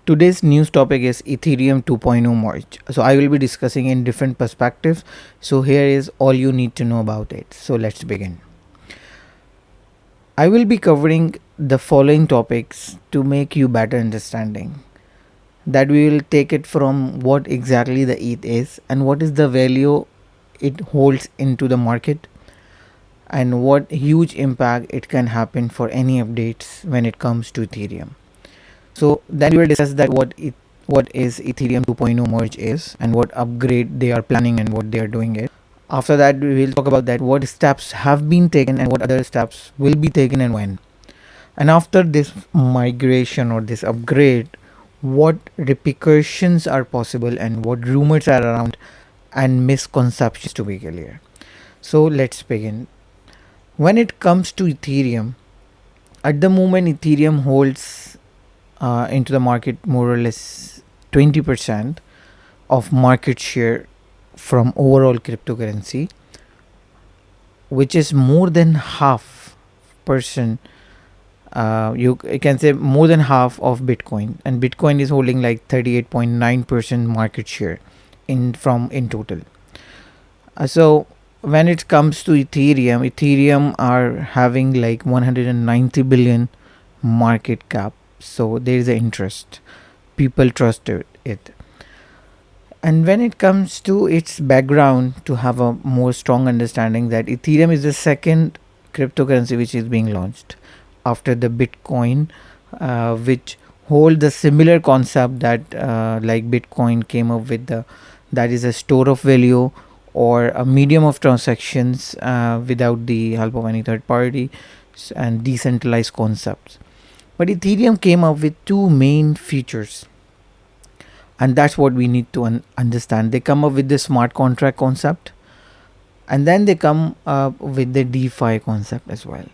Today's news topic is Ethereum 2.0 merge. So I will be discussing in different perspectives. So here is all you need to know about it. So let's begin. I will be covering the following topics to make you better understanding. That we will take it from what exactly the ETH is and what is the value it holds into the market and what huge impact it can happen for any updates when it comes to Ethereum. So then we will discuss that what is Ethereum 2.0 merge is and what upgrade they are planning and what they are doing it. After that, we will talk about that what steps have been taken and what other steps will be taken and when. And after this migration or this upgrade, what repercussions are possible and what rumors are around and misconceptions to be clear. So let's begin. When it comes to Ethereum, at the moment Ethereum holds into the market more or less 20% of market share from overall cryptocurrency, which is more than half person. You can say more than half of Bitcoin, and Bitcoin is holding like 38.9% market share in total. So when it comes to Ethereum are having like 190 billion market cap. So there is an interest. People trust it. And when it comes to its background, to have a more strong understanding that Ethereum is the second cryptocurrency which is being launched after the Bitcoin, which hold the similar concept that like Bitcoin came up with that is a store of value or a medium of transactions without the help of any third party and decentralized concepts. But Ethereum came up with two main features, and that's what we need to understand. They come up with the smart contract concept, and then they come up with the DeFi concept as well.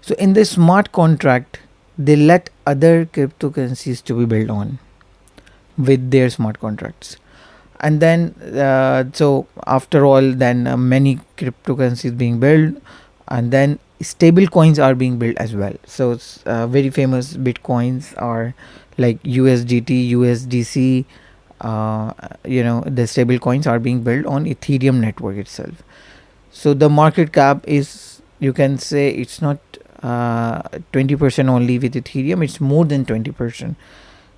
So in the smart contract, they let other cryptocurrencies to be built on with their smart contracts. And then so after all, then many cryptocurrencies being built, and then stable coins are being built as well. So very famous Bitcoins are like USDT, USDC. The stable coins are being built on Ethereum network itself. So the market cap is, you can say, it's not 20% only with Ethereum, it's more than 20%.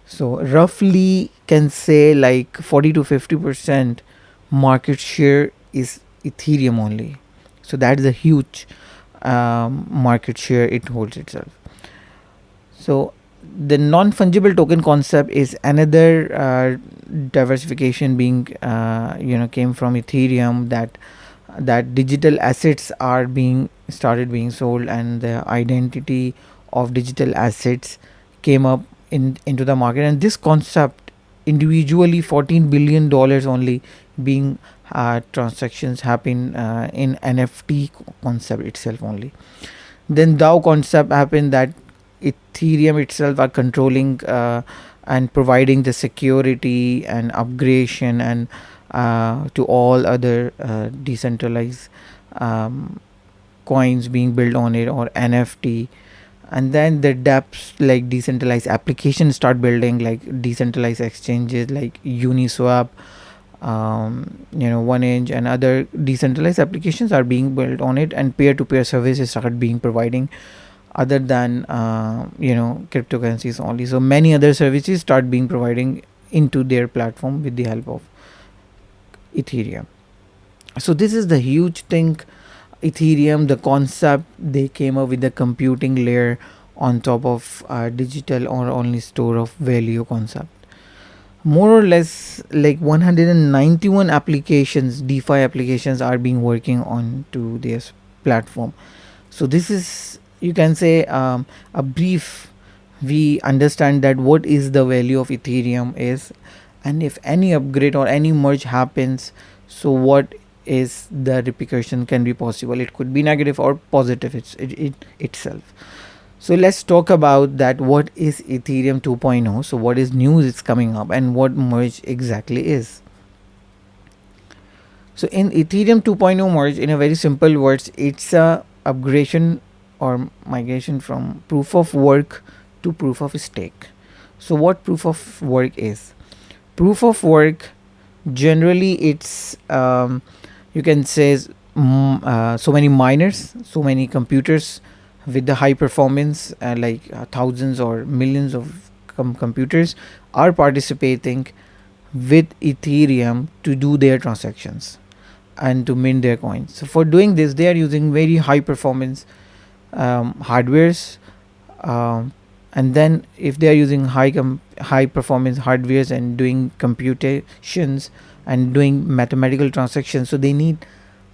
So roughly can say like 40 to 50% market share is Ethereum only. So that is a huge market share it holds itself. So the non-fungible token concept is another diversification being came from Ethereum, that digital assets are being started being sold, and the identity of digital assets came up into the market, and this concept individually $14 billion only being transactions happen in NFT concept itself only. Then DAO concept happened, that Ethereum itself are controlling and providing the security and upgradation and to all other decentralized coins being built on it or NFT. And then the dApps like decentralized applications start building, like decentralized exchanges like Uniswap, 1inch, and other decentralized applications are being built on it, and peer-to-peer services start being providing other than cryptocurrencies only. So many other services start being providing into their platform with the help of Ethereum. So this is the huge thing. Ethereum, the concept, they came up with the computing layer on top of digital or only store of value concept. More or less like 191 applications, DeFi applications are being working on to this platform. So this is, you can say, a brief. We understand that what is the value of Ethereum is, and if any upgrade or any merge happens, so what is the repercussion can be possible. It could be negative or positive itself. So let's talk about that. What is Ethereum 2.0? So what is news is coming up and what merge exactly is. So in Ethereum 2.0 merge, in a very simple words, it's a upgradation or migration from proof of work to proof of stake. So what proof of work is? Proof of work, generally it's you can say so many miners, so many computers with the high performance, like thousands or millions of computers are participating with Ethereum to do their transactions and to mint their coins. So for doing this, they are using very high performance hardwares, um, and then if they are using high performance hardwares and doing computations and doing mathematical transactions, so they need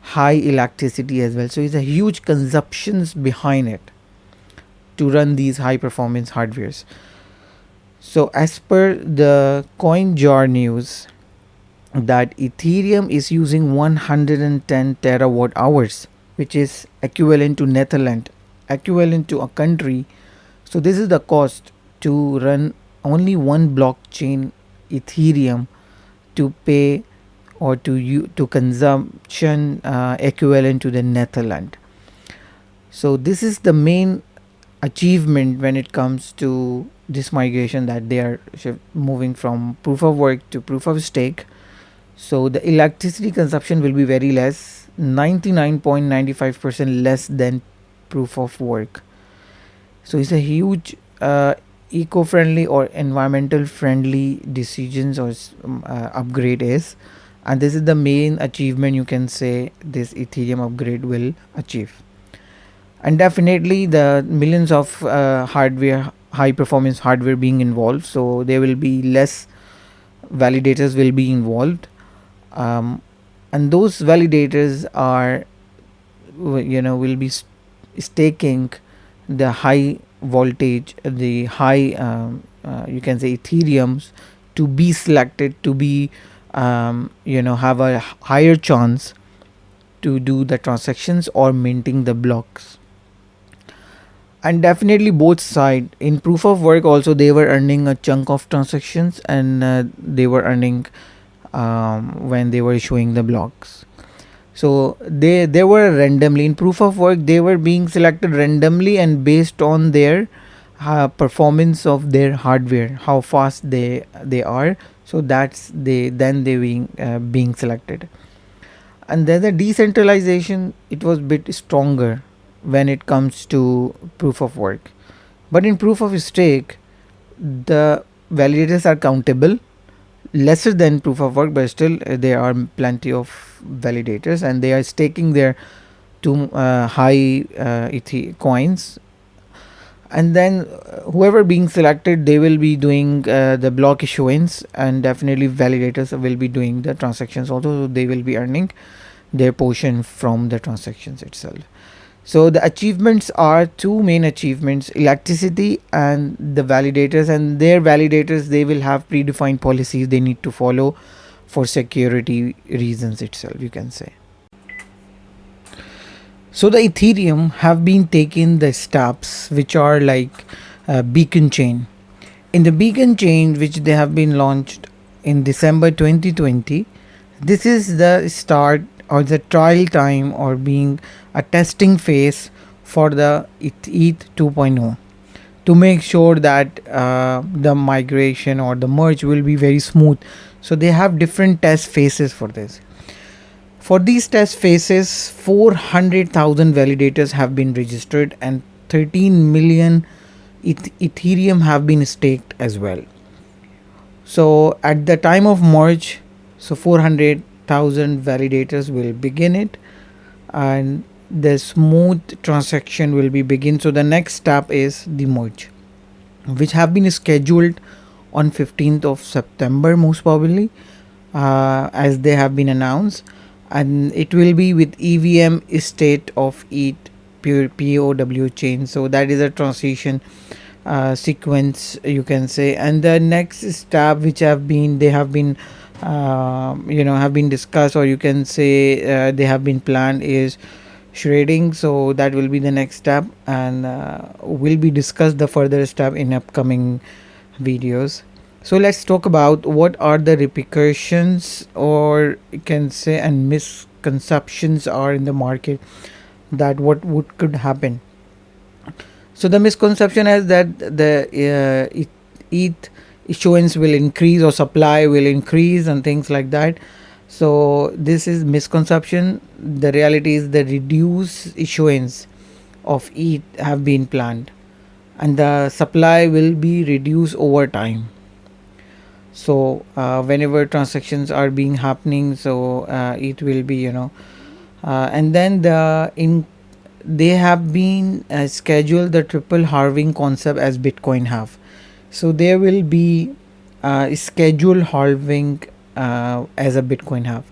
high electricity as well. So it's a huge consumptions behind it to run these high performance hardwares. So as per the CoinJar news, that Ethereum is using 110 terawatt hours, which is equivalent to Netherlands, equivalent to a country. So this is the cost to run only one blockchain, Ethereum, to pay or to consumption equivalent to the Netherlands. So this is the main achievement when it comes to this migration, that they are moving from proof of work to proof of stake. So the electricity consumption will be very less, 99.95% less than proof of work. So it's a huge eco-friendly or environmental friendly decisions or upgrade is, and this is the main achievement you can say this Ethereum upgrade will achieve. And definitely the millions of hardware, high performance hardware being involved, so there will be less validators will be involved, um, and those validators are will be staking the high voltage, the high you can say Ethereums to be selected to be have a higher chance to do the transactions or minting the blocks. And definitely both side in proof of work also they were earning a chunk of transactions, and they were earning when they were issuing the blocks. So they were randomly in proof of work, they were being selected randomly and based on their performance of their hardware, how fast they are. So that's they being selected. And then the decentralization, it was bit stronger when it comes to proof of work. But in proof of stake, the validators are countable, lesser than proof of work, but still there are plenty of validators and they are staking their two high coins. And then whoever being selected, they will be doing the block issuance, and definitely validators will be doing the transactions also, so they will be earning their portion from the transactions itself. So the achievements are two main achievements: electricity and the validators. And their validators, they will have predefined policies they need to follow for security reasons itself, you can say. So the Ethereum have been taking the steps which are like beacon chain. In the beacon chain, which they have been launched in December 2020, this is the start or the trial time or being a testing phase for the ETH 2.0, to make sure that the migration or the merge will be very smooth. So they have different test phases for this. For these test phases, 400,000 validators have been registered and 13 million Ethereum have been staked as well. So at the time of merge, so 400,000 validators will begin it, and the smooth transaction will be begin. So the next step is the merge, which have been scheduled on 15th of September most probably, as they have been announced, and it will be with EVM state of ETH pure POW chain. So that is a transition sequence, you can say. And the next step which have been they have been have been discussed, or you can say they have been planned, is shredding. So that will be the next step, and will be discussed the further step in upcoming videos. So let's talk about what are the repercussions, or you can say, and misconceptions are in the market, that what would could happen. So the misconception is that the ETH issuance will increase or supply will increase and things like that. So this is misconception. The reality is the reduced issuance of ETH have been planned, and the supply will be reduced over time. So whenever transactions are being happening, so it will be, and then they have been scheduled the triple halving concept as Bitcoin have. So there will be scheduled halving as a Bitcoin have.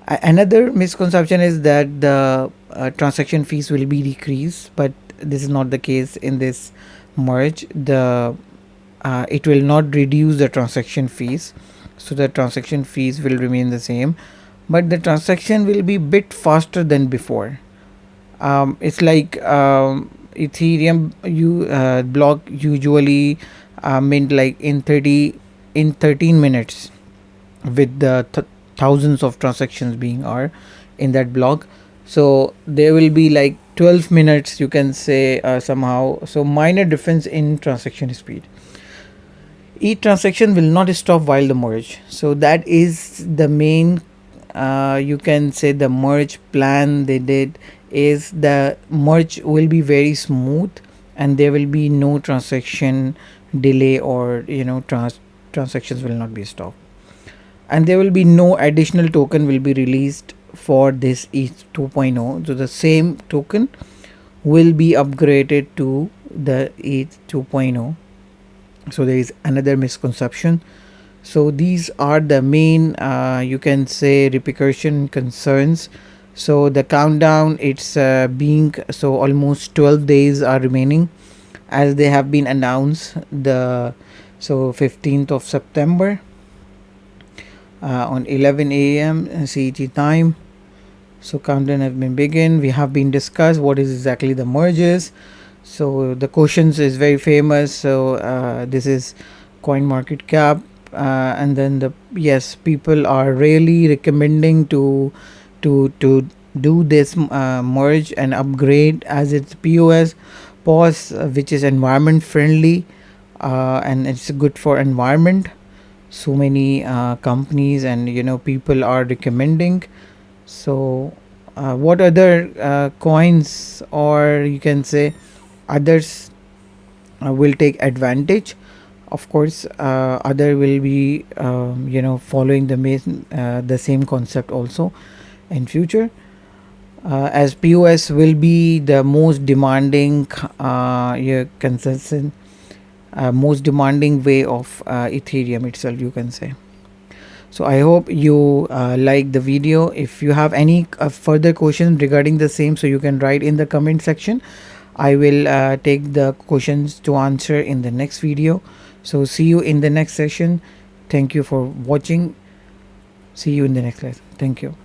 Another misconception is that the transaction fees will be decreased, but this is not the case in this merge. The It will not reduce the transaction fees, so the transaction fees will remain the same, but the transaction will be bit faster than before. It's like Ethereum block usually mint like in 13 minutes with the thousands of transactions being are in that block. So there will be like 12 minutes, you can say, somehow. So minor difference in transaction speed. Each transaction will not stop while the merge. So that is the main, you can say, the merge plan they did is the merge will be very smooth, and there will be no transaction delay, or transactions will not be stopped, and there will be no additional token will be released for this ETH 2.0. So the same token will be upgraded to the ETH 2.0. So there is another misconception. So these are the main, you can say, repercussion concerns. So the countdown, it's being, so almost 12 days are remaining, as they have been announced the 15th of September on 11 a.m. CET time. So countdown has been begin. We have been discussed what is exactly the merges. So the questions is very famous. So this is CoinMarketCap, and then yes, people are really recommending to do this merge and upgrade, as it's POS, which is environment friendly, and it's good for environment. So many companies and people are recommending. So what other coins, or you can say others, will take advantage? Of course other will be following the same concept also in future, as POS will be the most demanding consistent most demanding way of Ethereum itself, you can say. So I hope you like the video. If you have any further questions regarding the same, so you can write in the comment section. I will take the questions to answer in the next video. So see you in the next session. Thank you for watching. See you in the next lesson. Thank you.